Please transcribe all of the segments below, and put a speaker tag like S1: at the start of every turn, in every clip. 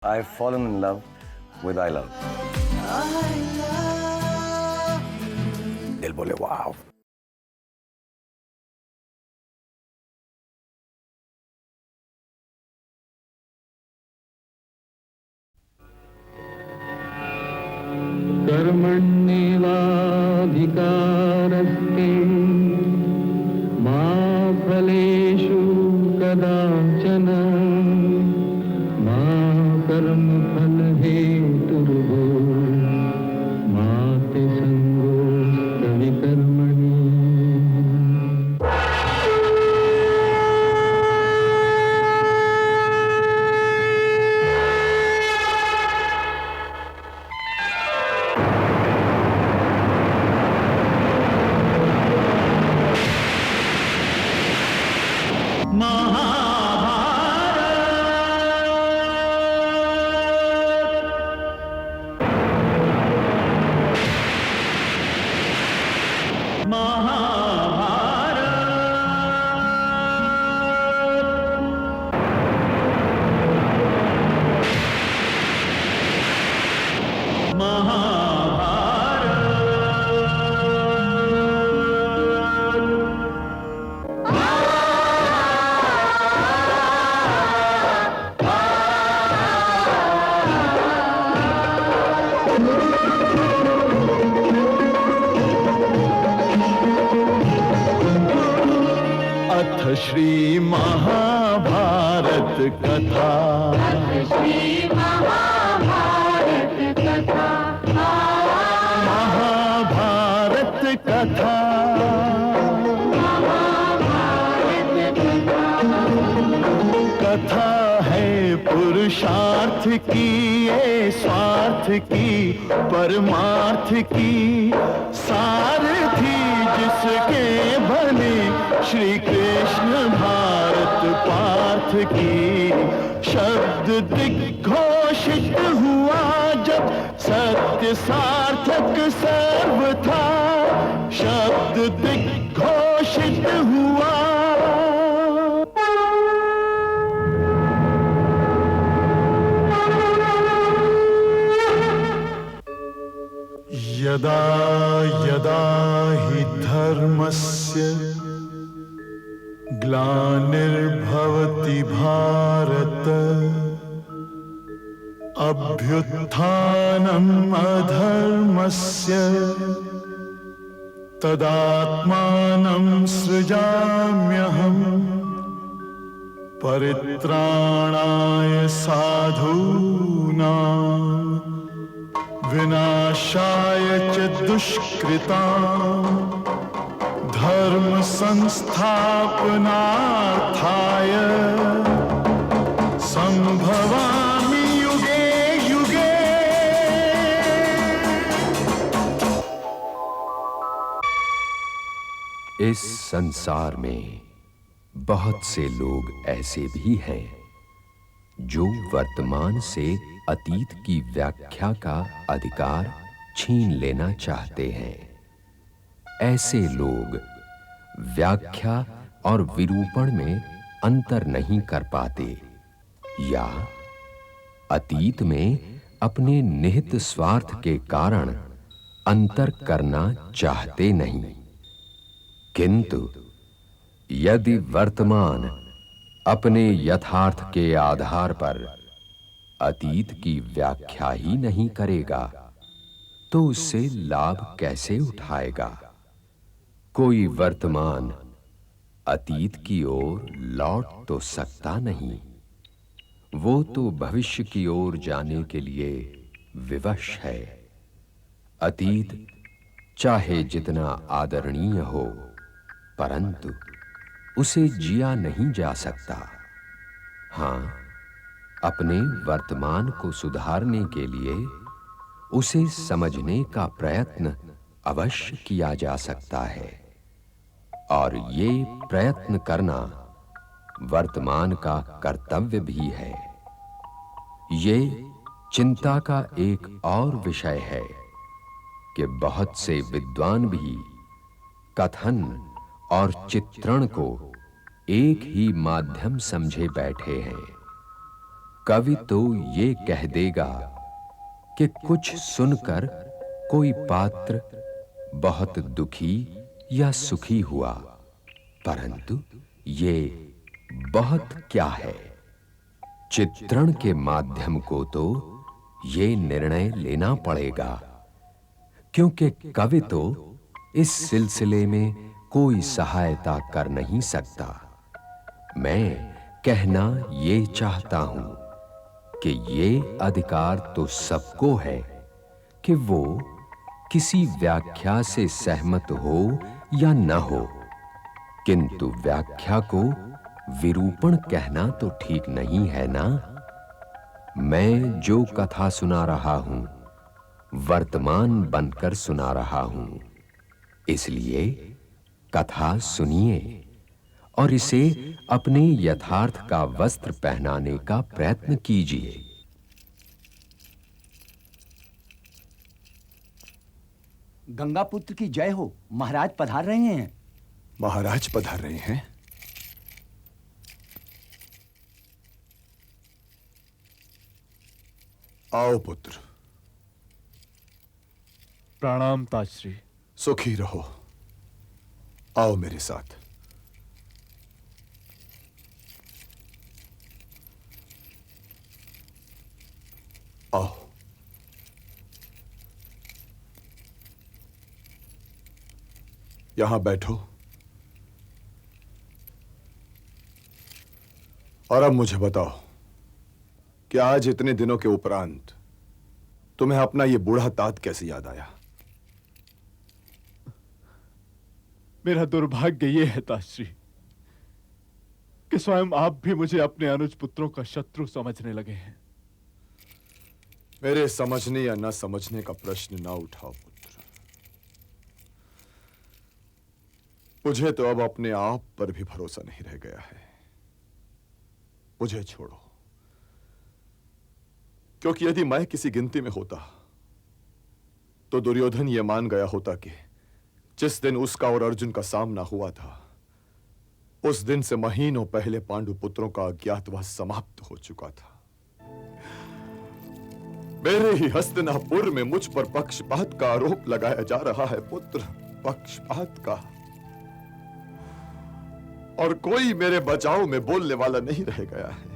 S1: I've fallen in love with I love. दिल बोले वाव.
S2: कर्मण्येवाधिकारस्ते मा फलेषु कदाचन मा कर्मफलहेतुर्भो मा ते सङ्गोऽस्त्वविकर्मणि। अथ श्री महाभारत कथा। महाभारत कथा। कथा है पुरुषार्थ की, ये स्वार्थ की, परमार्थ की, सारथी जिसके बने श्री कृष्ण भारत पार्थ की। शब्द दिग्घोषित हुआ जब सत्य सार्थक सर्वथा, शब्द दिग्घोषित हुआ। यदा यदा हि धर्मस्य ग्लानिर्भवति भारत, अभ्युत्थानम् अधर्मस्य तदात्मानं सृजाम्यहम्, परित्राणाय साधूनां विनाशाय च दुष्कृतां, धर्म संस्थापनार्थाय संभवामि युगे युगे।
S3: इस संसार में बहुत से लोग ऐसे भी हैं जो वर्तमान से अतीत की व्याख्या का अधिकार छीन लेना चाहते हैं। ऐसे लोग व्याख्या और विरूपण में अंतर नहीं कर पाते, या अतीत में अपने निहित स्वार्थ के कारण अंतर करना चाहते नहीं। किंतु यदि वर्तमान अपने यथार्थ के आधार पर अतीत की व्याख्या ही नहीं करेगा तो उससे लाभ कैसे उठाएगा? कोई वर्तमान अतीत की ओर लौट तो सकता नहीं, वो तो भविष्य की ओर जाने के लिए विवश है। अतीत चाहे जितना आदरणीय हो, परंतु उसे जिया नहीं जा सकता। हां, अपने वर्तमान को सुधारने के लिए उसे समझने का प्रयत्न अवश्य किया जा सकता है, और ये प्रयत्न करना वर्तमान का कर्तव्य भी है। ये चिंता का एक और विषय है कि बहुत से विद्वान भी कथन और चित्रण को एक ही माध्यम समझे बैठे हैं। कवि तो ये कह देगा कि कुछ सुनकर कोई पात्र बहुत दुखी या सुखी हुआ, परंतु ये बहुत क्या है। चित्रण के माध्यम को तो ये निर्णय लेना पड़ेगा, क्योंकि कवि तो इस सिलसिले में कोई सहायता कर नहीं सकता। मैं कहना ये चाहता हूं कि ये अधिकार तो सबको है कि वो किसी व्याख्या से सहमत हो या न हो, किंतु व्याख्या को विरूपण कहना तो ठीक नहीं है ना। मैं जो कथा सुना रहा हूं वर्तमान बनकर सुना रहा हूं, इसलिए कथा सुनिए और इसे अपने यथार्थ का वस्त्र पहनाने का प्रयत्न कीजिए।
S4: गंगा पुत्र की जय हो। महाराज पधार रहे हैं।
S5: महाराज पधार रहे हैं? आओ पुत्र।
S2: प्रणाम ताजश्री।
S5: सुखी रहो। आओ मेरे साथ। आओ। यहां बैठो। और अब मुझे बताओ कि आज इतने दिनों के उपरांत तुम्हें अपना ये बूढ़ा तात कैसे याद आया?
S2: मेरा दुर्भाग्य ये है ताजश्री कि स्वयं आप भी मुझे अपने अनुज पुत्रों का शत्रु समझने लगे हैं।
S5: मेरे समझने या न समझने का प्रश्न ना उठाओ पुत्र। मुझे तो अब अपने आप पर भी भरोसा नहीं रह गया है। मुझे छोड़ो, क्योंकि यदि मैं किसी गिनती में होता तो दुर्योधन यह मान गया होता कि जिस दिन उसका और अर्जुन का सामना हुआ था उस दिन से महीनों पहले पांडु पुत्रों का अज्ञातवास समाप्त हो चुका था। मेरे ही हस्तिनापुर में मुझ पर पक्षपात का आरोप लगाया जा रहा है पुत्र, पक्षपात का। और कोई मेरे बचाव में बोलने वाला नहीं रह गया है।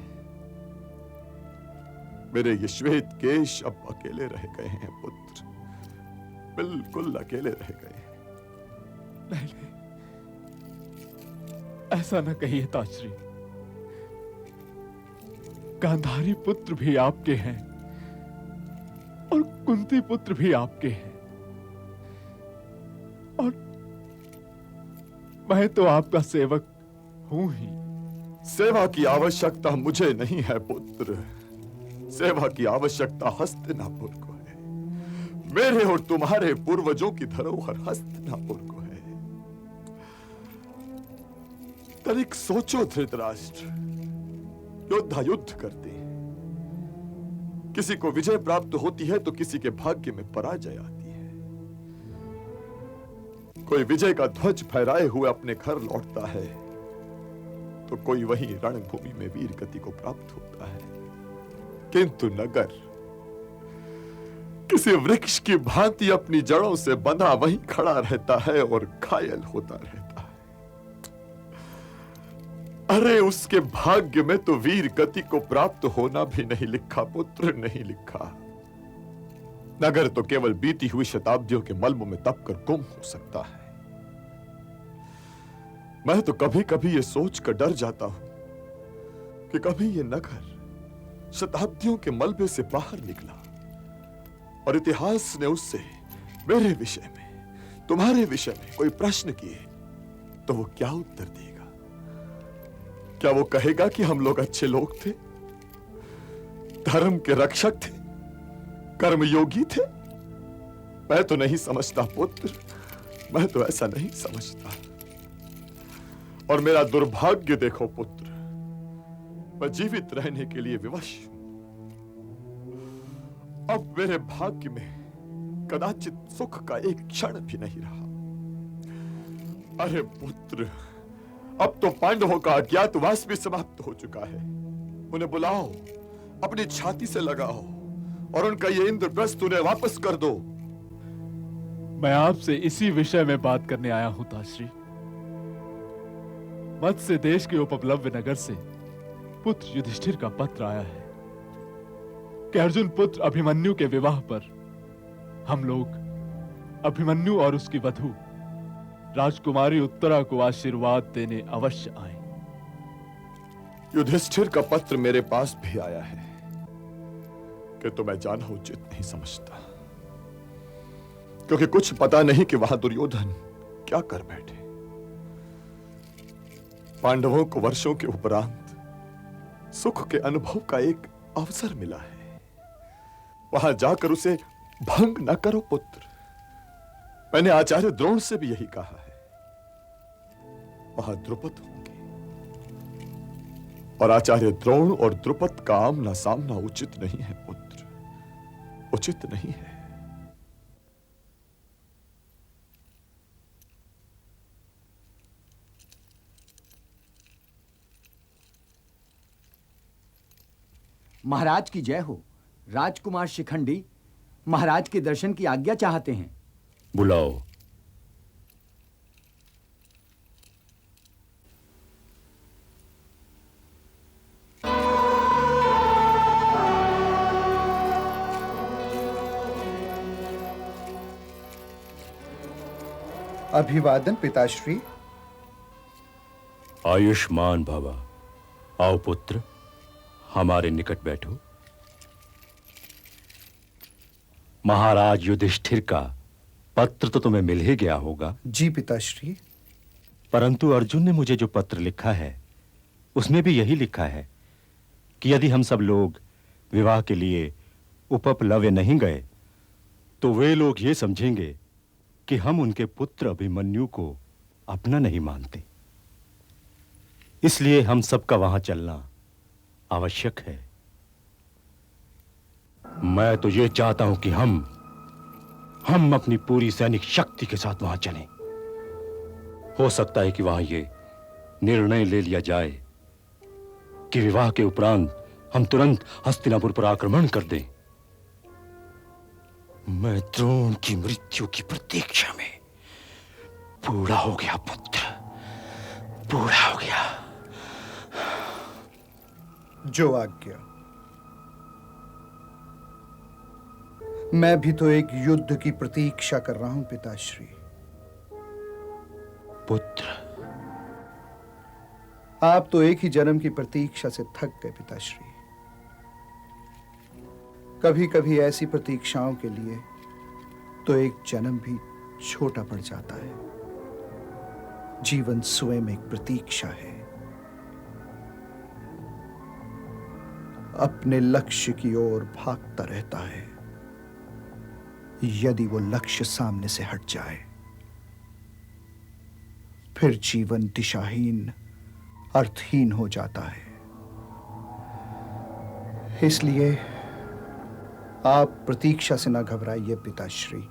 S5: मेरे ये श्वेत केश अब अकेले रह गए हैं पुत्र, बिल्कुल अकेले रह गए हैं।
S2: नहीं, ऐसा न कहिए ताजश्री। गांधारी पुत्र भी आपके हैं और कुंती पुत्र भी आपके हैं, और मैं तो आपका सेवक हूं ही।
S5: सेवा की आवश्यकता मुझे नहीं है पुत्र, सेवा की आवश्यकता हस्तिनापुर को है। मेरे और तुम्हारे पूर्वजों की धरोहर हस्तिनापुर को है। तनिक सोचो धृतराष्ट्र, योद्धा युद्ध करते हैं, किसी को विजय प्राप्त होती है तो किसी के भाग्य में पराजय आती है। कोई विजय का ध्वज फहराए हुए अपने घर लौटता है तो कोई वही रणभूमि में वीर गति को प्राप्त होता है। किंतु नगर किसी वृक्ष की भांति अपनी जड़ों से बंधा वहीं खड़ा रहता है और घायल होता रहता है। अरे उसके भाग्य में तो वीर गति को प्राप्त होना भी नहीं लिखा पुत्र, नहीं लिखा। नगर तो केवल बीती हुई शताब्दियों के मलबों में दबकर गुम हो सकता है। मैं तो कभी कभी ये सोचकर डर जाता हूं कि कभी ये नगर शताब्दियों के मलबे से बाहर निकला और इतिहास ने उससे मेरे विषय में, तुम्हारे विषय में कोई प्रश्न किए तो वो क्या उत्तर देगा? क्या वो कहेगा कि हम लोग अच्छे लोग थे, धर्म के रक्षक थे, कर्मयोगी थे? मैं तो नहीं समझता पुत्र, मैं तो ऐसा नहीं समझता। और मेरा दुर्भाग्य देखो पुत्र, मैं जीवित रहने के लिए विवश हूं। अब मेरे भाग्य में कदाचित सुख का एक क्षण भी नहीं रहा। अरे पुत्र, अब तो पांडवों का अज्ञातवास भी समाप्त हो चुका है। उन्हें बुलाओ, अपनी छाती से लगाओ और उनका ये इंद्रप्रस्थ उन्हें वापस कर दो।
S2: मैं आपसे इसी विषय में बात करने आया हूं ताश्री। मत्स्य देश के उपप्लव्य नगर से पुत्र युधिष्ठिर का पत्र आया है कि अर्जुन पुत्र अभिमन्यु के विवाह पर हम लोग अभिमन्यु और उसकी वधू राजकुमारी उत्तरा को आशीर्वाद देने अवश्य आए।
S5: युधिष्ठिर का पत्र मेरे पास भी आया है कि तुम्हें जाना उचित नहीं समझता, क्योंकि कुछ पता नहीं कि वहां दुर्योधन क्या कर बैठे। पांडवों को वर्षों के उपरांत सुख के अनुभव का एक अवसर मिला है। वहां जाकर उसे भंग न करो पुत्र। मैंने आचार्य द्रोण से भी यही कहा है। वहां द्रुपद होंगे और आचार्य द्रोण और द्रुपद का आमना सामना उचित नहीं है पुत्र, उचित नहीं है।
S4: महाराज की जय हो। राजकुमार शिखंडी महाराज के दर्शन की आज्ञा चाहते हैं।
S6: बुलाओ।
S7: अभिवादन पिताश्री।
S6: आयुष्मान भवा। आओ पुत्र, हमारे निकट बैठो। महाराज युधिष्ठिर का पत्र तो तुम्हें मिल ही गया होगा।
S7: जी पिताश्री।
S6: परंतु अर्जुन ने मुझे जो पत्र लिखा है उसमें भी यही लिखा है कि यदि हम सब लोग विवाह के लिए उपप्लव्य नहीं गए तो वे लोग ये समझेंगे कि हम उनके पुत्र अभिमन्यु को अपना नहीं मानते। इसलिए हम सबका वहां चलना आवश्यक है। मैं तो ये चाहता हूं कि हम अपनी पूरी सैनिक शक्ति के साथ वहां चलें। हो सकता है कि वहां ये निर्णय ले लिया जाए कि विवाह के उपरांत हम तुरंत हस्तिनापुर पर आक्रमण कर दें। मैं द्रोण की मृत्यु की प्रतीक्षा में बूढ़ा हो गया पुत्र, बूढ़ा हो गया।
S7: जो आज्ञा। मैं भी तो एक युद्ध की प्रतीक्षा कर रहा हूं पिताश्री।
S6: पुत्र,
S7: आप तो एक ही जन्म की प्रतीक्षा से थक गए पिताश्री। कभी कभी ऐसी प्रतीक्षाओं के लिए तो एक जन्म भी छोटा पड़ जाता है। जीवन स्वयं एक प्रतीक्षा है। अपने लक्ष्य की ओर भागता रहता है। यदि वो लक्ष्य सामने से हट जाए फिर जीवन दिशाहीन, अर्थहीन हो जाता है। इसलिए आप प्रतीक्षा से ना घबराइए पिताश्री।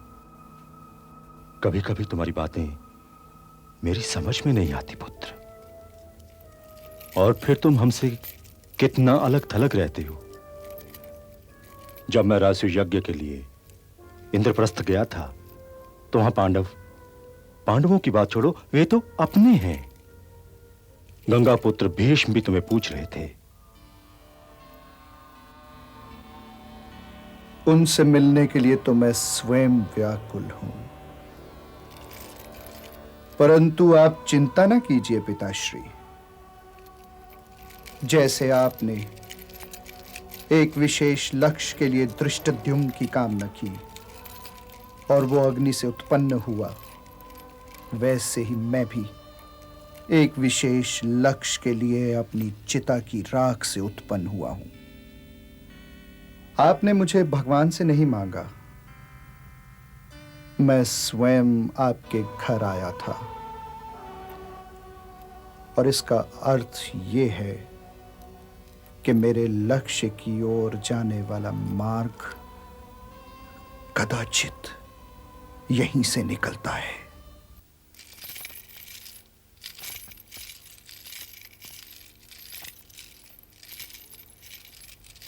S6: कभी कभी तुम्हारी बातें मेरी समझ में नहीं आती पुत्र, और फिर तुम हमसे कितना अलग थलग रहते हो। जब मैं राजसूय यज्ञ के लिए इंद्रप्रस्थ गया था तो वहां पांडवों की बात छोड़ो, वे तो अपने हैं। गंगा पुत्र भीष्म भी तुम्हें पूछ रहे थे।
S7: उनसे मिलने के लिए तो मैं स्वयं व्याकुल हूं। परंतु आप चिंता न कीजिए पिताश्री। जैसे आपने एक विशेष लक्ष्य के लिए धृष्टद्युम्न की कामना की और वो अग्नि से उत्पन्न हुआ, वैसे ही मैं भी एक विशेष लक्ष्य के लिए अपनी चिता की राख से उत्पन्न हुआ हूं। आपने मुझे भगवान से नहीं मांगा, मैं स्वयं आपके घर आया था। और इसका अर्थ यह है कि मेरे लक्ष्य की ओर जाने वाला मार्ग कदाचित यहीं से निकलता है।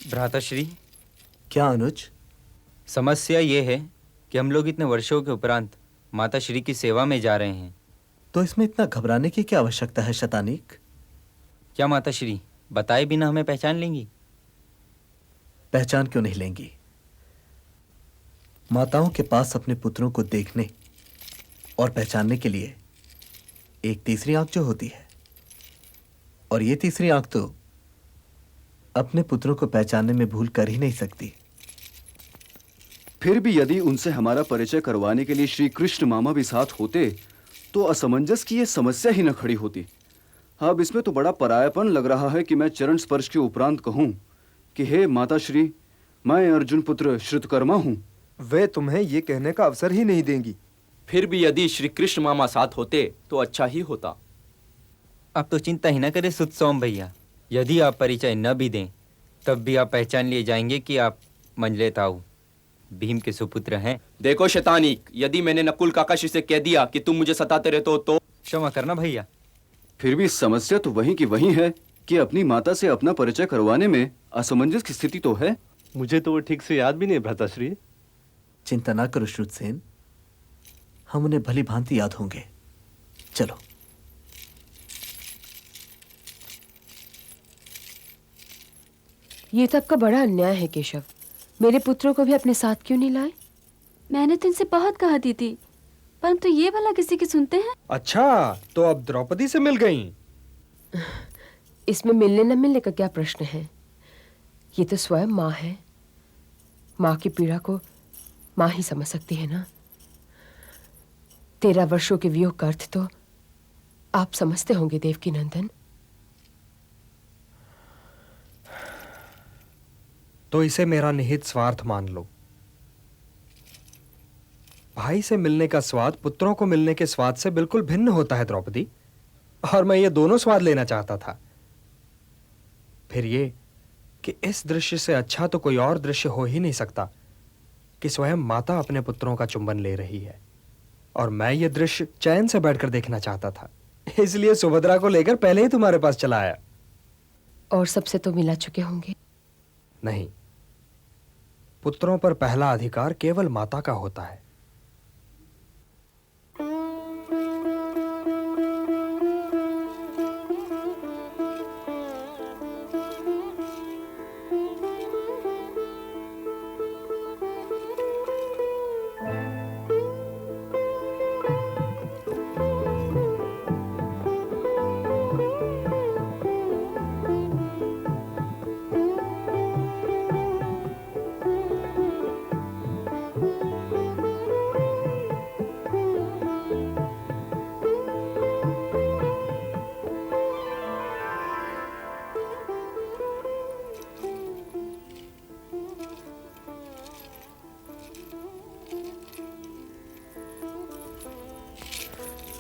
S8: भ्राताश्री,
S7: क्या अनुज?
S8: समस्या ये है कि हम लोग इतने वर्षों के उपरांत माता श्री की सेवा में जा रहे हैं।
S7: तो इसमें इतना घबराने की क्या आवश्यकता है शतानिक?
S8: क्या माता श्री बताए बिना हमें पहचान लेंगी?
S7: पहचान क्यों नहीं लेंगी? माताओं के पास अपने पुत्रों को देखने और पहचानने के लिए एक तीसरी आंख जो होती है, और ये तीसरी आंख तो अपने पुत्रों को पहचानने में भूल कर ही नहीं सकती।
S9: फिर भी यदि उनसे हमारा परिचय करवाने के लिए श्री कृष्ण मामा भी साथ होते तो असमंजस की ये समस्या ही न खड़ी होती। अब इसमें तो बड़ा परायापन लग रहा है कि मैं चरण स्पर्श के उपरांत कहूं कि हे माता श्री, मैं अर्जुन पुत्र श्रुतकर्मा हूं।
S10: वे तुम्हें ये कहने का अवसर ही नहीं देंगी।
S11: फिर भी यदि श्री कृष्ण मामा साथ होते तो अच्छा ही होता।
S8: आप तो चिंता ही न करें सुतसोम भैया, यदि आप परिचय न भी दें तब भी आप पहचान लिए जाएंगे कि आप मंजले ताऊ भीम के सुपुत्र हैं।
S11: देखो शैतानिक, यदि मैंने नकुल काकाशी से कह दिया कि तुम मुझे सताते रहते हो तो
S8: क्षमा करना भैया।
S9: फिर भी समस्या तो वहीं की वहीं है कि अपनी माता से अपना परिचय करवाने में असमंजस की स्थिति तो है।
S6: मुझे तो वो ठीक से याद भी नहीं भ्राताश्री।
S7: चिंता ना करो श्रुतसेन, हम उन्हें भली भांति याद होंगे। चलो।
S12: ये तो आपका बड़ा अन्याय है केशव। मेरे पुत्रों को भी अपने साथ क्यों नहीं लाए?
S13: मैंने तो इनसे बहुत कहा दी थी, परंतु ये भला किसी की सुनते हैं?
S10: अच्छा, तो अब द्रौपदी से मिल गईं।
S12: इसमें मिलने न मिलने का क्या प्रश्न है? ये तो स्वयं माँ है। माँ की पीड़ा को माँ ही समझ सकती है ना। 13 वर्षों के वियोग का अर्थ तो आप समझते होंगे देवकी नंदन।
S10: तो इसे मेरा निहित स्वार्थ मान लो। भाई से मिलने का स्वाद पुत्रों को मिलने के स्वाद से बिल्कुल भिन्न होता है द्रौपदी, और मैं ये दोनों स्वाद लेना चाहता था। फिर ये कि इस दृश्य से अच्छा तो कोई और दृश्य हो ही नहीं सकता कि स्वयं माता अपने पुत्रों का चुंबन ले रही है, और मैं ये दृश्य चैन से बैठकर देखना चाहता था। इसलिए सुभद्रा को लेकर पहले ही तुम्हारे पास चला आया।
S12: और सबसे तो मिला चुके होंगे?
S10: नहीं, पुत्रों पर पहला अधिकार केवल माता का होता है।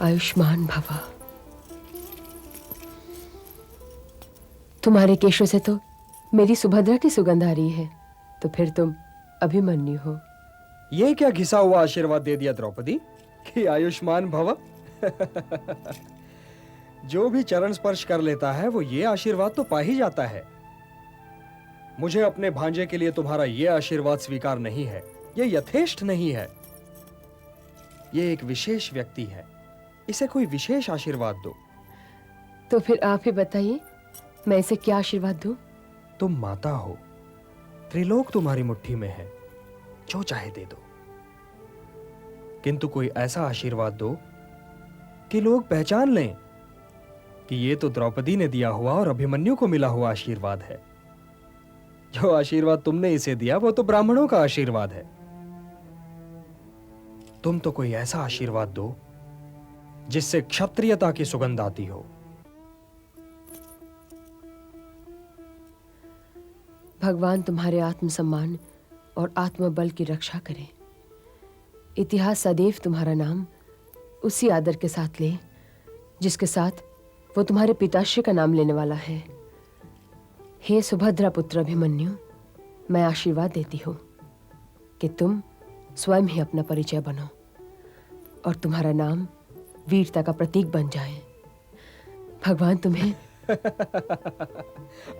S12: आयुष्मान भवा। तुम्हारे केशों से तो मेरी सुभद्रा की सुगंध आ रही है, तो फिर तुम अभिमन्यु हो।
S10: ये क्या घिसा हुआ आशीर्वाद दे दिया द्रौपदी कि आयुष्मान भव। जो भी चरण स्पर्श कर लेता है वो ये आशीर्वाद तो पा ही जाता है। मुझे अपने भांजे के लिए तुम्हारा ये आशीर्वाद स्वीकार नहीं है, ये यथेष्ट नहीं है। ये एक विशेष व्यक्ति है, इसे कोई विशेष आशीर्वाद दो।
S12: तो फिर आप ही बताइए, मैं इसे क्या आशीर्वाद दूं?
S10: तुम माता हो, त्रिलोक तुम्हारी मुट्ठी में है, जो चाहे दे दो, किंतु कोई ऐसा आशीर्वाद दो कि लोग पहचान लें कि ये तो द्रौपदी ने दिया हुआ और अभिमन्यु को मिला हुआ आशीर्वाद है। जो आशीर्वाद तुमने इसे दिया वो तो ब्राह्मणों का आशीर्वाद है। तुम तो कोई ऐसा आशीर्वाद दो जिससे क्षत्रियता की सुगंध आती हो।
S12: भगवान तुम्हारे आत्मसम्मान और आत्मबल की रक्षा करें। इतिहास सदैव तुम्हारा नाम उसी आदर के साथ ले जिसके साथ वो तुम्हारे पिताश्री का नाम लेने वाला है। हे सुभद्रा पुत्र अभिमन्यु, मैं आशीर्वाद देती हूँ कि तुम स्वयं ही अपना परिचय बनो और तुम्हारा नाम वीरता का प्रतीक बन जाए। भगवान तुम्हें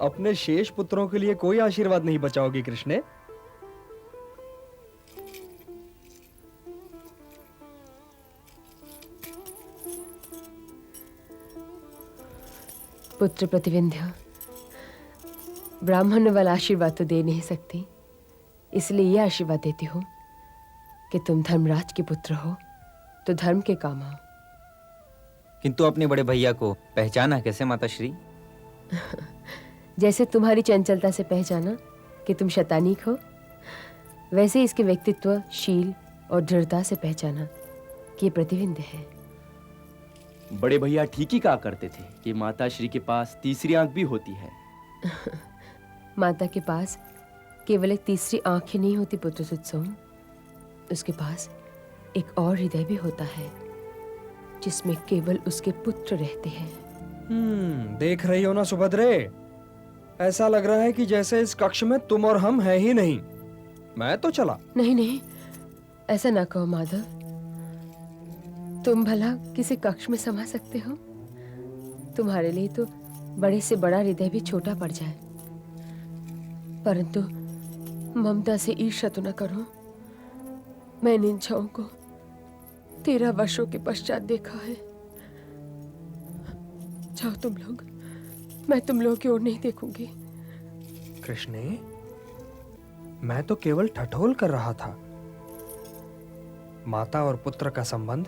S10: अपने शेष पुत्रों के लिए कोई आशीर्वाद नहीं बचाओगी कृष्णे?
S12: पुत्र प्रतिविंध्य, ब्राह्मण वाला आशीर्वाद तो दे नहीं सकती, इसलिए यह आशीर्वाद देती हूँ कि तुम धर्मराज के पुत्र हो तो धर्म के काम आओ।
S8: किंतु अपने बड़े भैया को पहचाना कैसे माता श्री?
S12: जैसे तुम्हारी चंचलता से पहचाना कि तुम शतानीक हो, वैसे इसके व्यक्तित्व, शील और दृढ़ता से पहचाना कि ये प्रतिविंध्य है।
S11: बड़े भैया ठीक ही कहा करते थे कि माता श्री के पास तीसरी आंख भी होती है।
S12: माता के पास केवल एक तीसरी आंख ही नहीं होती पुत्र सुतसोम, उसके पास एक और हृदय भी होता है जिसमें केवल उसके पुत्र रहते हैं।
S10: देख रही हो ना सुभद्रे, ऐसा लग रहा है कि जैसे इस कक्ष में तुम और हम हैं ही नहीं। मैं तो चला।
S12: नहीं नहीं, ऐसा ना कहो माधव, तुम भला किसी कक्ष में समा सकते हो? तुम्हारे लिए तो बड़े से बड़ा हृदय भी छोटा पड़ जाए, परंतु ममता से ईर्ष्या तो न करो। मैंने इन छाओं को 13 वर्षों के पश्चात देखा है। जाओ तुम लोग, मैं तुम लोगों की ओर नहीं देखूंगी।
S10: कृष्णे, मैं तो केवल ठठोल कर रहा था। माता और पुत्र का संबंध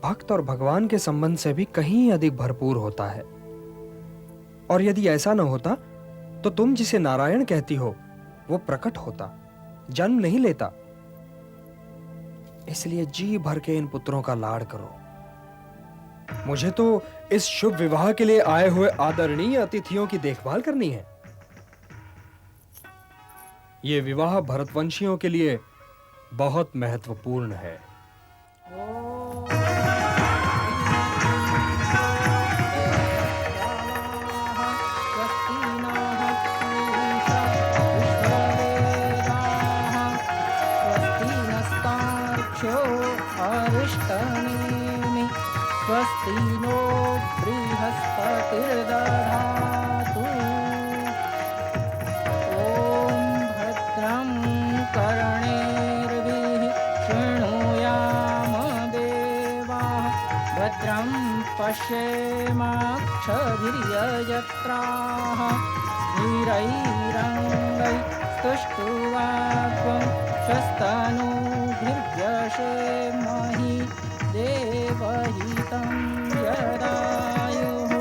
S10: भक्त और भगवान के संबंध से भी कहीं अधिक भरपूर होता है। और यदि ऐसा न होता तो तुम जिसे नारायण कहती हो वो प्रकट होता, जन्म नहीं लेता। इसलिए जी भर के इन पुत्रों का लाड़ करो। मुझे तो इस शुभ विवाह के लिए आए हुए आदरणीय अतिथियों की देखभाल करनी है। ये विवाह भरतवंशियों के लिए बहुत महत्वपूर्ण है।
S14: स्वस्ति नो बृहस्पतिर्दधातु। ॐ भद्रं कर्णेभिः शृणुयाम देवाः, भद्रं पश्येमाक्षभिर्यजत्राः, स्थिरैरङ्गैस्तुष्टुवाग्वं शस्तनूभिर्व्यशेमहि देवहितं यदायुः।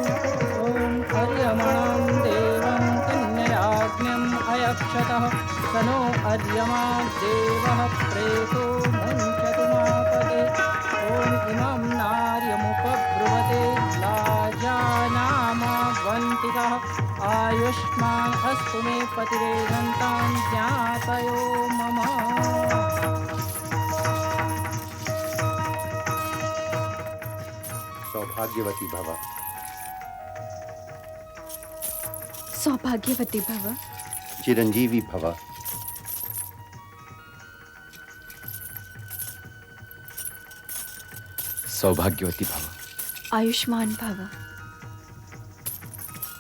S14: ॐ अर्यमणं देवं कन्ययाज्ञम् अयक्षतः, स नो अर्यमा देवः प्रेतो मुञ्चतु मापते। ॐ इमं नार्यमुपब्रुवते लाजानामवन्तिकः, आयुष्मान् अस्तु मे पतिरेदन्तां ज्ञातयो मम।
S15: सौभाग्यवती भव।
S13: सौभाग्यवती भव।
S15: चिरंजीवी भव।
S3: सौभाग्यवती भव।
S13: आयुष्मान भव।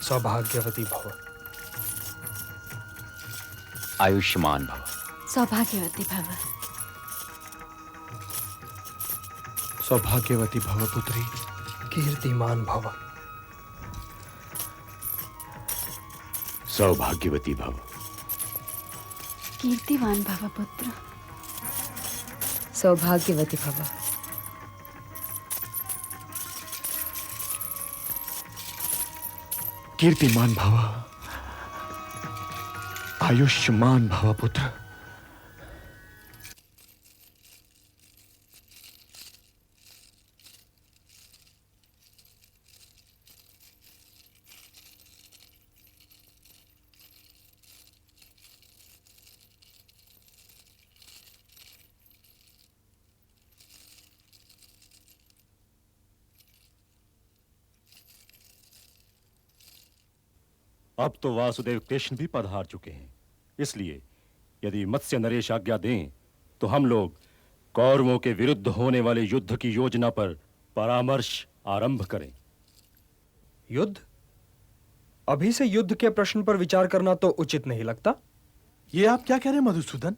S10: सौभाग्यवती भव।
S3: आयुष्मान भव।
S13: सौभाग्यवती भव।
S6: सौभाग्यवती भव पुत्री।
S10: कीर्तिमान भव।
S3: सौभाग्यवती भव।
S13: कीर्तिवान भव पुत्र।
S12: सौभाग्यवती भव।
S6: कीर्तिमान भव। आयुष्मान भव पुत्र।
S16: अब तो वासुदेव कृष्ण भी पधार चुके हैं, इसलिए यदि मत्स्य नरेश आज्ञा दें तो हम लोग कौरवों के विरुद्ध होने वाले युद्ध की योजना पर परामर्श आरंभ करें।
S10: युद्ध? अभी से युद्ध के प्रश्न पर विचार करना तो उचित नहीं लगता।
S17: ये आप क्या कह रहे हैं मधुसूदन?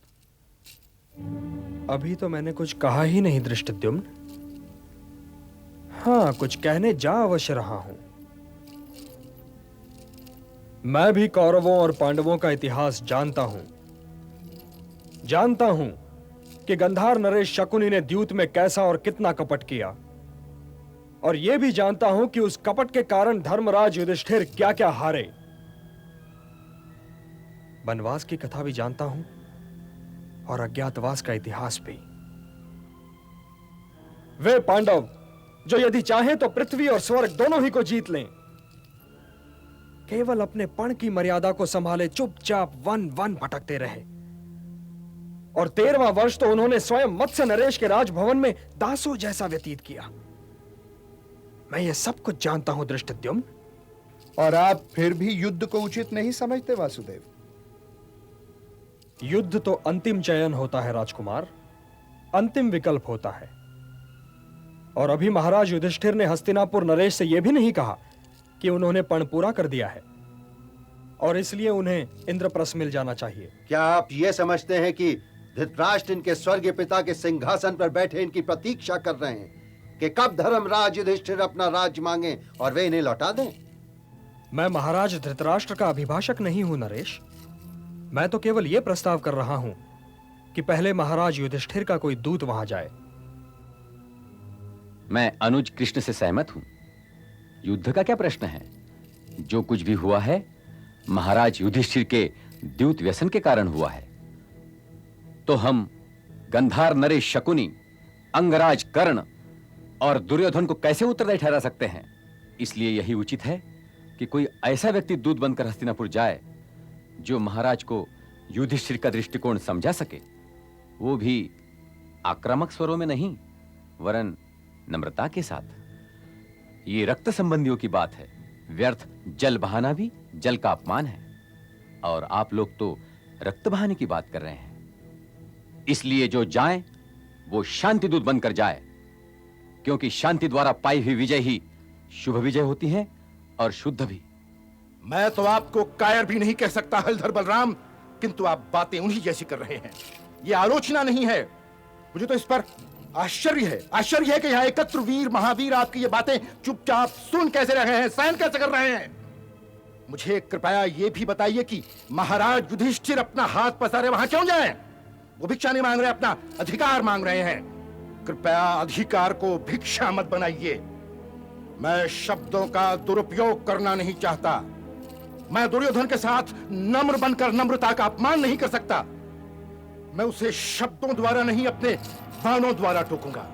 S10: अभी तो मैंने कुछ कहा ही नहीं धृष्टद्युम्न। हाँ, कुछ कहने जा अवश्य रहा हूं। मैं भी कौरवों और पांडवों का इतिहास जानता हूं। जानता हूं कि गंधार नरेश शकुनी ने द्यूत में कैसा और कितना कपट किया, और यह भी जानता हूं कि उस कपट के कारण धर्मराज युधिष्ठिर क्या क्या हारे। वनवास की कथा भी जानता हूं और अज्ञातवास का इतिहास भी। वे पांडव जो यदि चाहें तो पृथ्वी और स्वर्ग दोनों ही को जीत लें, केवल अपने पण की मर्यादा को संभाले चुपचाप वन वन भटकते रहे। और 13वां वर्ष तो उन्होंने स्वयं मत्स्य नरेश के राजभवन में दासों जैसा व्यतीत किया। मैं ये सब कुछ जानता हूं धृष्टद्युम्न।
S7: और आप फिर भी युद्ध को उचित नहीं समझते वासुदेव?
S10: युद्ध तो अंतिम चयन होता है राजकुमार, अंतिम विकल्प होता है। और अभी महाराज युधिष्ठिर ने हस्तिनापुर नरेश से यह भी नहीं कहा कि उन्होंने पण पूरा कर दिया है और इसलिए उन्हें इंद्रप्रस्थ मिल जाना चाहिए।
S15: क्या आप ये समझते हैं कि धृतराष्ट्र इनके स्वर्गीय पिता के सिंहासन पर बैठे इनकी प्रतीक्षा कर रहे हैं कि कब धर्मराज युधिष्ठिर अपना राज्य मांगे और वे इन्हें लौटा दें?
S10: मैं महाराज धृतराष्ट्र का अभिभाषक नहीं हूं नरेश। मैं तो केवल यह प्रस्ताव कर रहा हूं कि पहले महाराज युधिष्ठिर का कोई दूत वहां जाए।
S3: मैं अनुज कृष्ण से सहमत हूं। युद्ध का क्या प्रश्न है? जो कुछ भी हुआ है महाराज युधिष्ठिर के द्यूत व्यसन के कारण हुआ है। तो हम गंधार नरेश शकुनी, अंगराज कर्ण और दुर्योधन को कैसे उत्तरदायी ठहरा सकते हैं? इसलिए यही उचित है कि कोई ऐसा व्यक्ति दूत बनकर हस्तिनापुर जाए जो महाराज को युधिष्ठिर का दृष्टिकोण समझा सके, वो भी आक्रामक स्वरों में नहीं वरन नम्रता के साथ। ये रक्त संबंधियों की बात है। व्यर्थ जल बहाना भी जल का अपमान है और आप लोग तो रक्त बहाने की बात कर रहे हैं। इसलिए जो जाए वो शांति दूत बनकर जाए, क्योंकि शांति द्वारा पाई हुई विजय ही शुभ विजय होती है और शुद्ध भी।
S17: मैं तो आपको कायर भी नहीं कह सकता हलधर बलराम, किंतु आप बातें उन्हीं जैसी कर रहे हैं। ये आलोचना नहीं है। मुझे तो इस पर आश्चर्य है कि यहाँ एकत्र वीर महावीर आपकी ये बातें चुपचाप सुन कैसे रहे हैं, सहन कैसे कर रहे हैं। मुझे कृपया ये भी बताइए कि महाराज युधिष्ठिर अपना हाथ पसारे वहां क्यों जाएं? वो भिक्षा नहीं मांग रहे, अपना अधिकार मांग रहे हैं। कृपया अधिकार को भिक्षा मत बनाइए। मैं शब्दों का दुरुपयोग करना नहीं चाहता। मैं दुर्योधन के साथ नम्र बनकर नम्रता का अपमान नहीं कर सकता। मैं उसे शब्दों द्वारा नहीं, अपने बाणों द्वारा टोकूंगा।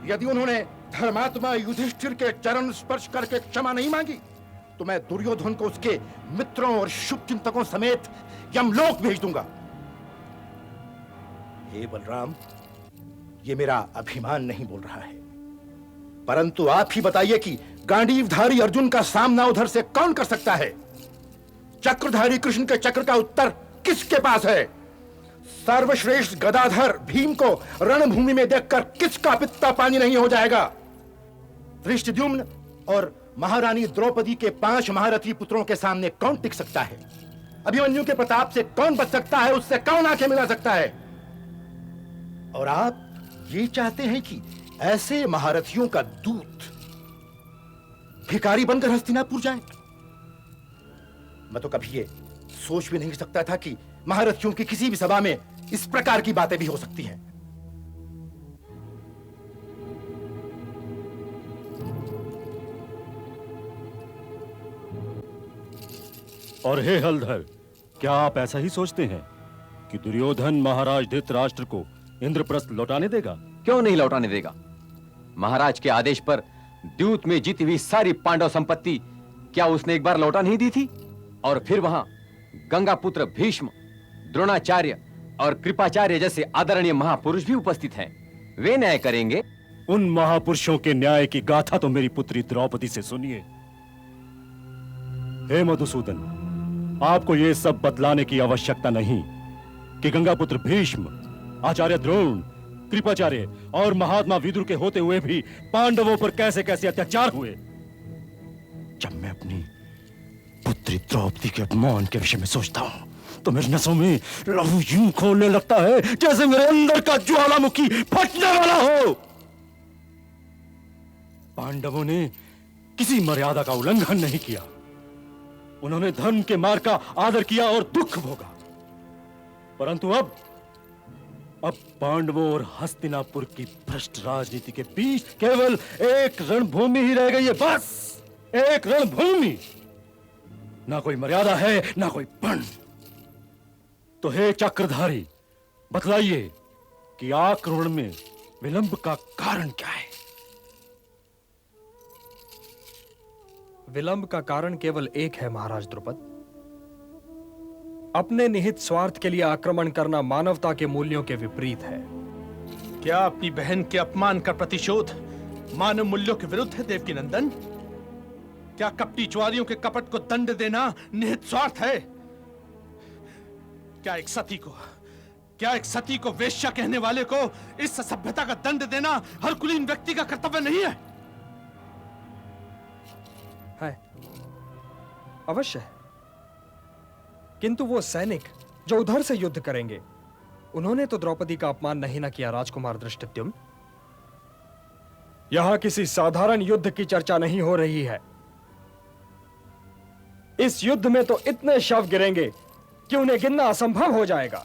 S17: यदि उन्होंने धर्मात्मा युधिष्ठिर के चरण स्पर्श करके क्षमा नहीं मांगी तो मैं दुर्योधन को उसके मित्रों और शुभचिंतकों समेत यमलोक भेज दूंगा। हे बलराम, ये मेरा अभिमान नहीं बोल रहा है, परंतु आप ही बताइए कि गांडीवधारी अर्जुन का सामना उधर से कौन कर सकता है? चक्रधारी कृष्ण के चक्र का उत्तर किसके पास है? सर्वश्रेष्ठ गदाधर भीम को रणभूमि में देखकर किसका पित्ता पानी नहीं हो जाएगा? धृष्टद्युम्न और महारानी द्रौपदी के 5 महारथी पुत्रों के सामने कौन टिक सकता है? अभिमन्यु के प्रताप से कौन बच सकता है? उससे कौन आंखें मिला सकता है? और आप ये चाहते हैं कि ऐसे महारथियों का दूत भिखारी बनकर हस्तिनापुर जाए? मैं तो कभी ये सोच भी नहीं सकता था कि महारथियों की किसी भी सभा में इस प्रकार की बातें भी हो सकती हैं।
S16: और हे हलधर, क्या आप ऐसा ही सोचते हैं कि दुर्योधन महाराज धृतराष्ट्र को इंद्रप्रस्थ लौटाने देगा?
S3: क्यों नहीं लौटाने देगा? महाराज के आदेश पर द्यूत में जीती हुई सारी पांडव संपत्ति क्या उसने एक बार लौटा नहीं दी थी? और फिर वहां गंगा पुत्र भीष्म, द्रोणाचार्य और कृपाचार्य जैसे आदरणीय महापुरुष भी उपस्थित हैं। वे न्याय करेंगे।
S16: उन महापुरुषों के न्याय की गाथा तो मेरी पुत्री द्रौपदी से सुनिए। हे मधुसूदन, आपको यह सब बतलाने की आवश्यकता नहीं कि गंगापुत्र भीष्म, आचार्य द्रोण, कृपाचार्य और महात्मा विदुर के होते हुए भी पांडवों पर कैसे कैसे अत्याचार हुए।
S6: जब मैं अपनी
S16: पुत्री द्रौपदी के अपमान के विषय में सोचता हूं तो मेरी नसों में लहू यूं खोलने लगता है जैसे मेरे अंदर का ज्वालामुखी फटने वाला हो। पांडवों ने किसी मर्यादा का उल्लंघन नहीं किया। उन्होंने धन के मार्ग का आदर किया और दुख भोगा। परंतु अब पांडवों और हस्तिनापुर की भ्रष्ट राजनीति के बीच केवल एक रणभूमि ही रह गई है, बस एक रणभूमि। ना कोई मर्यादा है, ना कोई पण। तो हे चक्रधारी, बतलाइए कि आक्रमण में विलंब का कारण क्या है?
S10: विलंब का कारण केवल एक है महाराज द्रुपद। अपने निहित स्वार्थ के लिए आक्रमण करना मानवता के मूल्यों के विपरीत है।
S17: क्या अपनी बहन के अपमान का प्रतिशोध मानव मूल्यों के विरुद्ध है देवकीनंदन? क्या कपटी ज्वालियों के कपट को दंड देना निहित स्वार्थ है? क्या एक सती को वेश्या कहने वाले को इस असभ्यता का दंड देना हर कुलीन व्यक्ति का कर्तव्य नहीं है?
S10: अवश्य है, किंतु वो सैनिक जो उधर से युद्ध करेंगे, उन्होंने तो द्रौपदी का अपमान नहीं ना किया राजकुमार धृष्टद्युम्न। यहां किसी साधारण युद्ध की चर्चा नहीं हो रही है। इस युद्ध में तो इतने शव गिरेंगे कि उन्हें गिनना असंभव हो जाएगा।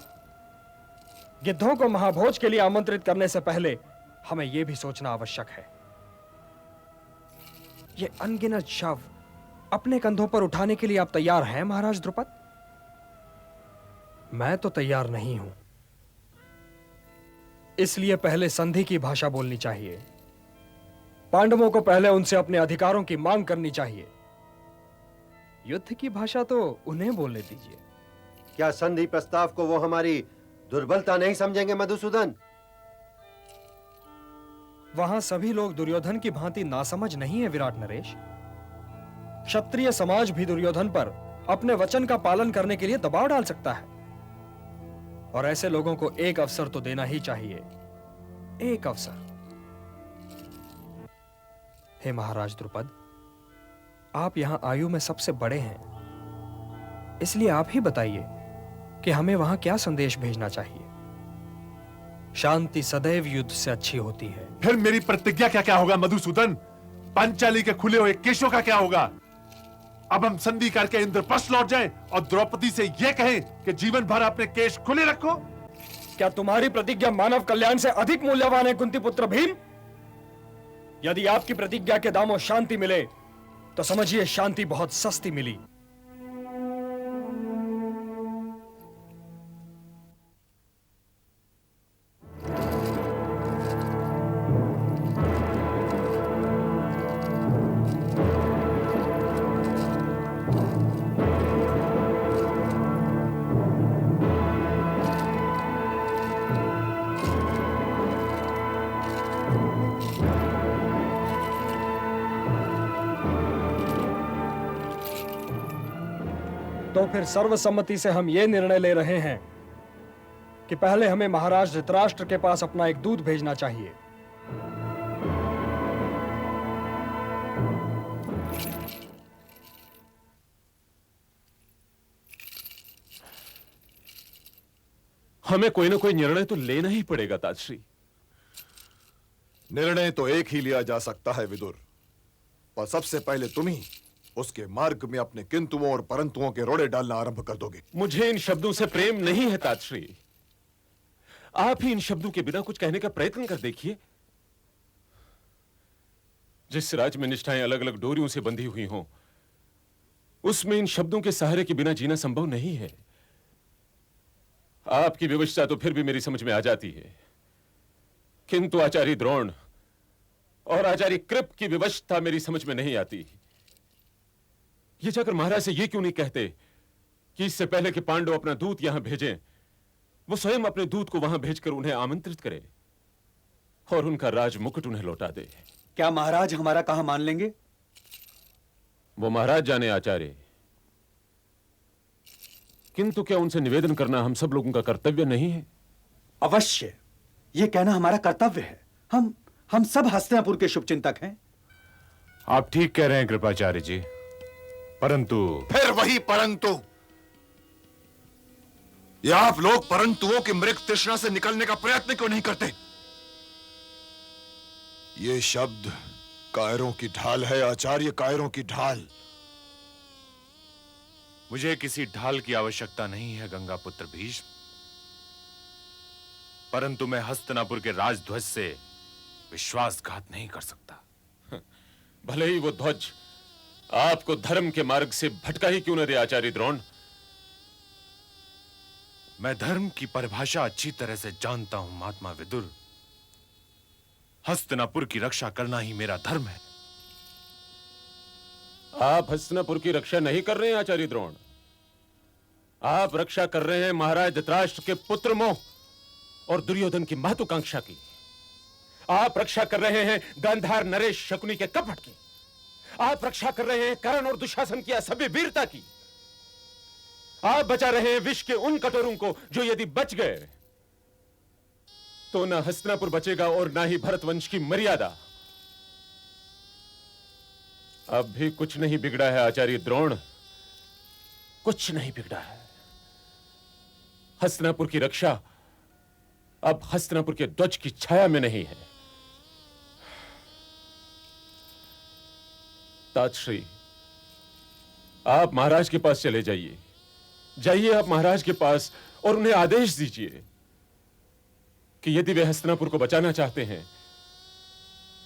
S10: गिद्धों को महाभोज के लिए आमंत्रित करने से पहले हमें यह भी सोचना आवश्यक है। ये अनगिनत शव अपने कंधों पर उठाने के लिए आप तैयार हैं महाराज द्रुपद? मैं तो तैयार नहीं हूं। इसलिए पहले संधि की भाषा बोलनी चाहिए। पांडवों को पहले उनसे अपने अधिकारों की मांग करनी चाहिए। युद्ध की भाषा तो उन्हें बोलने दीजिए।
S15: क्या संधि प्रस्ताव को वो हमारी दुर्बलता नहीं समझेंगे मधुसूदन?
S10: वहां सभी लोग दुर्योधन की भांति नासमझ नहीं है विराट नरेश। क्षत्रिय समाज भी दुर्योधन पर अपने वचन का पालन करने के लिए दबाव डाल सकता है, और ऐसे लोगों को एक अवसर तो देना ही चाहिए। एक अवसर। हे महाराज द्रुपद, आप यहां आयु में सबसे बड़े हैं, इसलिए आप ही बताइए कि हमें वहां क्या संदेश भेजना चाहिए। शांति सदैव युद्ध से अच्छी होती है।
S18: फिर मेरी प्रतिज्ञा क्या होगा मधुसूदन? पांचाली के खुले हुए केशों का क्या होगा? अब हम संधि करके इंद्रप्रस्थ लौट जाएं और द्रौपदी से यह कहें कि जीवन भर अपने केश खुले रखो?
S10: क्या तुम्हारी प्रतिज्ञा मानव कल्याण से अधिक मूल्यवान है कुंती पुत्र भीम? यदि आपकी प्रतिज्ञा के दामों शांति मिले तो समझिए शांति बहुत सस्ती मिली। तो फिर सर्वसम्मति से हम ये निर्णय ले रहे हैं कि पहले हमें महाराज धृतराष्ट्र के पास अपना एक दूत भेजना चाहिए।
S18: हमें कोई ना कोई निर्णय तो लेना ही पड़ेगा ताजश्री।
S5: निर्णय तो एक ही लिया जा सकता है विदुर, पर सबसे पहले तुम ही उसके मार्ग में अपने किंतुओं और परंतुओं के रोड़े डालना आरंभ कर दोगे।
S18: मुझे इन शब्दों से प्रेम नहीं है ताजश्री। आप ही इन शब्दों के बिना कुछ कहने का प्रयत्न कर देखिए। जिस राज्य में निष्ठाएं अलग अलग डोरियों से बंधी हुई हों, उसमें इन शब्दों के सहारे के बिना जीना संभव नहीं है। आपकी विवशता तो फिर भी मेरी समझ में आ जाती है, किंतु आचार्य द्रोण और आचार्य कृप की विवशता मेरी समझ में नहीं आती। ये जाकर महाराज से ये क्यों नहीं कहते कि इससे पहले कि पांडव अपना दूत यहां भेजें, वो स्वयं अपने दूत को वहां भेजकर उन्हें आमंत्रित करे और उनका राज मुकुट उन्हें लौटा दे।
S9: क्या महाराज हमारा कहा मान लेंगे?
S18: वो महाराज जाने आचार्य, किंतु क्या उनसे निवेदन करना हम सब लोगों का कर्तव्य नहीं है?
S9: अवश्य, यह कहना हमारा कर्तव्य है। हम सब हस्तिनापुर के शुभचिंतक हैं।
S16: आप ठीक कह रहे हैं कृपाचार्य जी।
S5: परंतु फिर वही परंतु। या आप लोग परंतुओं की मृग तृष्णा से निकलने का प्रयत्न क्यों नहीं करते? ये शब्द कायरों की ढाल है आचार्य, कायरों की ढाल।
S19: मुझे किसी ढाल की आवश्यकता नहीं है गंगा पुत्र भीष्म, परंतु मैं हस्तिनापुर के राजध्वज से विश्वासघात नहीं कर सकता।
S18: भले ही वो ध्वज आपको धर्म के मार्ग से भटका ही क्यों न दे आचार्य द्रोण।
S19: मैं धर्म की परिभाषा अच्छी तरह से जानता हूं महात्मा विदुर। हस्तिनापुर की रक्षा करना ही मेरा धर्म है।
S18: आप हस्तिनापुर की रक्षा नहीं कर रहे हैं आचार्य द्रोण, आप रक्षा कर रहे हैं महाराज धृतराष्ट्र के पुत्र मोह और दुर्योधन की महत्वाकांक्षा की। आप रक्षा कर रहे हैं गांधार नरेश शकुनी के कपट की। आप रक्षा कर रहे हैं कर्ण और दुशासन की असभ्य वीरता की। आप बचा रहे हैं विष के उन कटोरों को जो यदि बच गए तो ना हस्तिनापुर बचेगा और ना ही भरत वंश की मर्यादा। अब भी कुछ नहीं बिगड़ा है आचार्य द्रोण, कुछ नहीं बिगड़ा है। हस्तिनापुर की रक्षा अब हस्तिनापुर के ध्वज की छाया में नहीं है। तातश्री, आप महाराज के पास चले जाइए, जाइए आप महाराज के पास और उन्हें आदेश दीजिए कि यदि वे हस्तिनापुर को बचाना चाहते हैं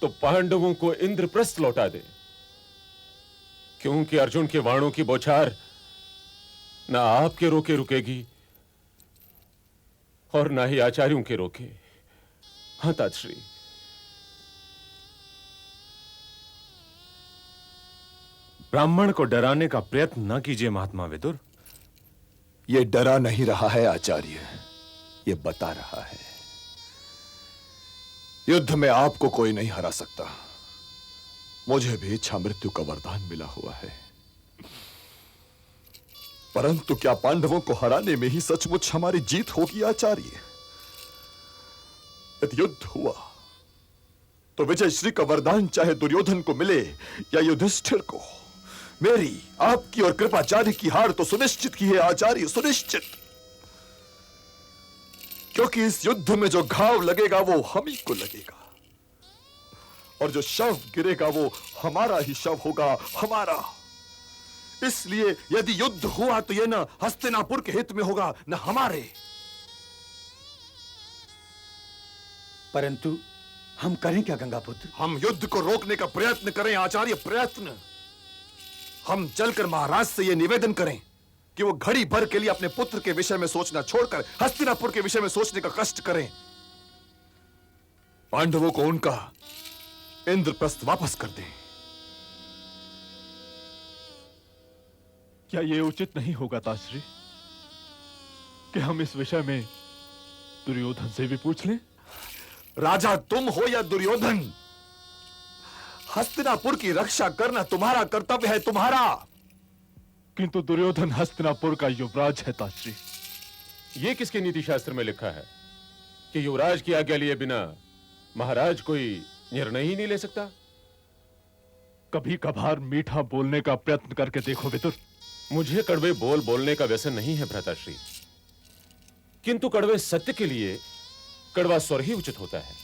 S18: तो पांडवों को इंद्रप्रस्थ लौटा दे, क्योंकि अर्जुन के वाणों की बौछार ना आपके रोके रुकेगी और ना ही आचार्यों के रोके। हां तातश्री।
S19: ब्राह्मण को डराने का प्रयत्न न कीजिए महात्मा विदुर।
S5: ये डरा नहीं रहा है आचार्य, ये बता रहा है। युद्ध में आपको कोई नहीं हरा सकता। मुझे भी इच्छा मृत्यु का वरदान मिला हुआ है, परंतु क्या पांडवों को हराने में ही सचमुच हमारी जीत होगी आचार्य? यदि युद्ध हुआ तो विजय श्री का वरदान चाहे दुर्योधन को मिले या युधिष्ठिर को, मेरी आपकी और कृपाचार्य की हार तो सुनिश्चित की है आचार्य, सुनिश्चित। क्योंकि इस युद्ध में जो घाव लगेगा वो हम ही को लगेगा और जो शव गिरेगा वो हमारा ही शव होगा, हमारा। इसलिए यदि युद्ध हुआ तो यह न हस्तिनापुर के हित में होगा न हमारे।
S4: परंतु हम करें क्या गंगापुत्र?
S5: हम युद्ध को रोकने का प्रयत्न करें आचार्य, प्रयत्न। हम चलकर महाराज से यह निवेदन करें कि वो घड़ी भर के लिए अपने पुत्र के विषय में सोचना छोड़कर हस्तिनापुर के विषय में सोचने का कष्ट करें। पांडवों को उनका इंद्रप्रस्थ वापस कर दें।
S2: क्या यह उचित नहीं होगा ताश्री कि हम इस विषय में दुर्योधन से भी पूछ लें?
S5: राजा तुम हो या दुर्योधन, हस्तिनापुर की रक्षा करना तुम्हारा कर्तव्य है, तुम्हारा।
S2: किंतु दुर्योधन हस्तिनापुर का युवराज है ताश्री।
S18: यह किसके नीति शास्त्र में लिखा है कि युवराज की आज्ञा लिए बिना महाराज कोई निर्णय ही नहीं ले सकता?
S2: कभी कभार मीठा बोलने का प्रयत्न करके देखो विदुर।
S18: मुझे कड़वे बोल बोलने का व्यसन नहीं है भ्राताश्री, किंतु कड़वे सत्य के लिए कड़वा स्वर ही उचित होता है।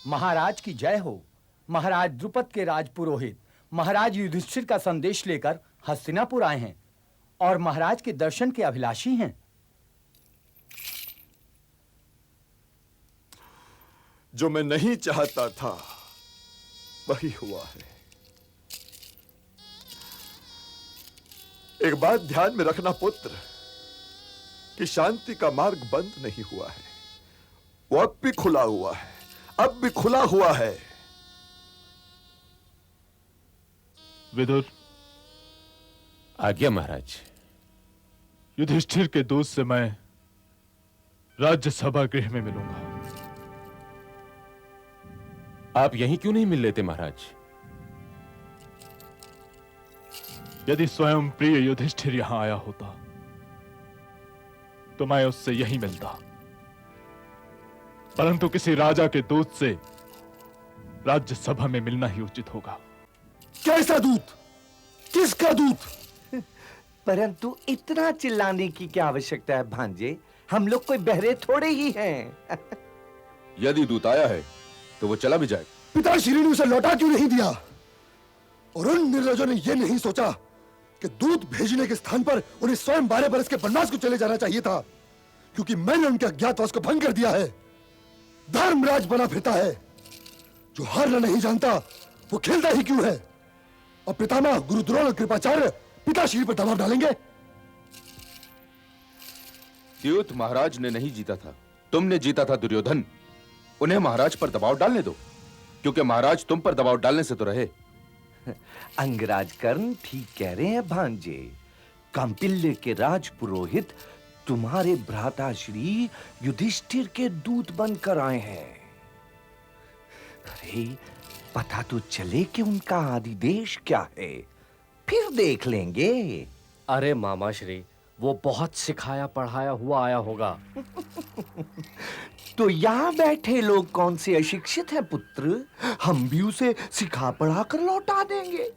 S4: महाराज की जय हो। महाराज द्रुपद के राजपुरोहित महाराज युधिष्ठिर का संदेश लेकर हस्तिनापुर आए हैं और महाराज के दर्शन के अभिलाषी हैं।
S5: जो मैं नहीं चाहता था वही हुआ है। एक बात ध्यान में रखना पुत्र कि शांति का मार्ग बंद नहीं हुआ है, वो अब भी खुला हुआ है, अब भी खुला हुआ है।
S2: विदुर।
S18: आज्ञा महाराज।
S2: युधिष्ठिर के दूत से मैं राज्यसभा गृह में मिलूंगा।
S18: आप यहीं क्यों नहीं मिल लेते महाराज?
S2: यदि स्वयं प्रिय युधिष्ठिर यहां आया होता तो मैं उससे यहीं मिलता, परंतु किसी राजा के दूत से राज्यसभा में मिलना ही उचित होगा।
S17: कैसा दूत? किसका दूत?
S20: परंतु इतना चिल्लाने की क्या आवश्यकता है भांजे? हम लोग कोई बहरे थोड़े ही हैं।
S5: यदि दूत आया है तो वो चला भी जाए।
S17: पिताश्री ने उसे लौटा क्यों नहीं दिया? और उन निर्लजों ने यह नहीं सोचा कि दूत भेजने के स्थान पर उन्हें स्वयं 12 बरस के वनवास को चले जाना चाहिए था, क्योंकि मैंने उनके अज्ञातवास को भंग कर दिया है। धर्मराज बना फिरता है, जो हारना नहीं जानता वो खेलता ही क्यों है? और पितामह गुरु द्रोण और कृपाचार्य पिताश्री पर दबाव डालेंगे।
S5: द्यूत महाराज ने नहीं जीता था, तुमने जीता था दुर्योधन। उन्हें महाराज पर दबाव डालने दो, क्योंकि महाराज तुम पर दबाव डालने से तो रहे।
S20: अंगराज कर्ण ठीक कह रहे हैं भांजे। कौंपिल्य के राजपुरोहित तुम्हारे भ्राता श्री युधिष्ठिर के दूत बनकर आए हैं। अरे पता तो चले कि उनका आदिदेश क्या है, फिर देख लेंगे।
S11: अरे मामा श्री, वो बहुत सिखाया पढ़ाया हुआ आया होगा।
S20: तो यहाँ बैठे लोग कौन से अशिक्षित हैं पुत्र? हम भी उसे सिखा पढ़ा कर लौटा देंगे।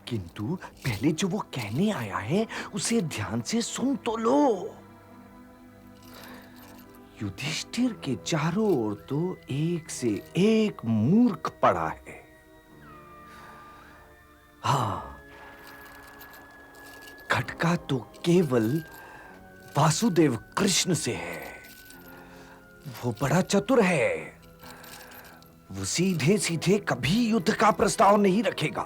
S20: किंतु पहले जो वो कहने आया है उसे ध्यान से सुन तो लो। युधिष्ठिर के चारों ओर तो एक से एक मूर्ख पड़ा है। हाँ, खटका तो केवल वासुदेव कृष्ण से है। वो बड़ा चतुर है, वो सीधे सीधे कभी युद्ध का प्रस्ताव नहीं रखेगा।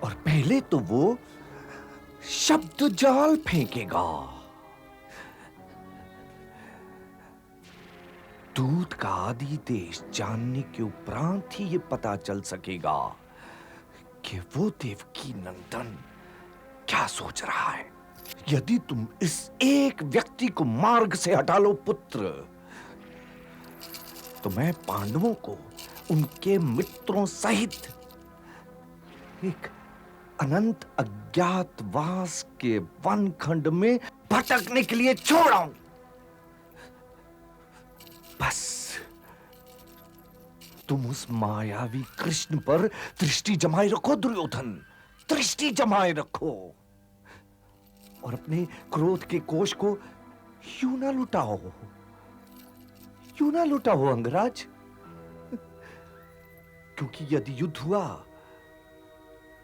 S20: और पहले तो वो शब्द जाल फेंकेगा। दूत का आदि देश जानने के उपरांत ही ये पता चल सकेगा कि वो देवकी नंदन क्या सोच रहा है। यदि तुम इस एक व्यक्ति को मार्ग से हटा लो पुत्र, तो मैं पांडवों को उनके मित्रों सहित एक अनंत अज्ञातवास के वनखंड में भटकने के लिए छोड़ आऊं। बस तुम उस मायावी कृष्ण पर दृष्टि जमाए रखो दुर्योधन, दृष्टि जमाए रखो। और अपने क्रोध के कोष को यूं ना लुटाओ, यूं ना लुटाओ अंगराज। क्योंकि यदि युद्ध हुआ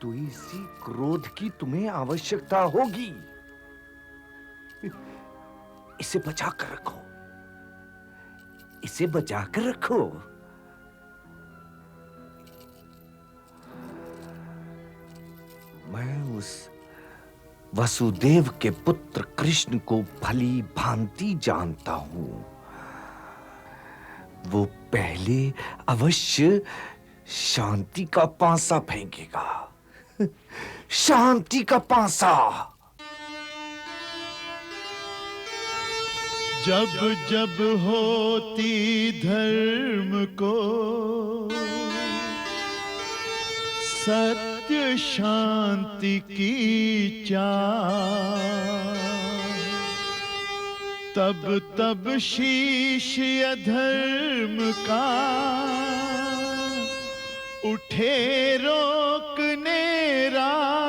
S20: तो इसी क्रोध की तुम्हें आवश्यकता होगी। इसे बचा कर रखो, इसे बचा कर रखो। मैं उस वसुदेव के पुत्र कृष्ण को भली भांति जानता हूं। वो पहले अवश्य शांति का पांसा फेंकेगा, शांति का पांसा।
S21: जब जब होती धर्म को सत्य शांति की चाह, तब तब शीश अधर्म का उठे रोकने रा।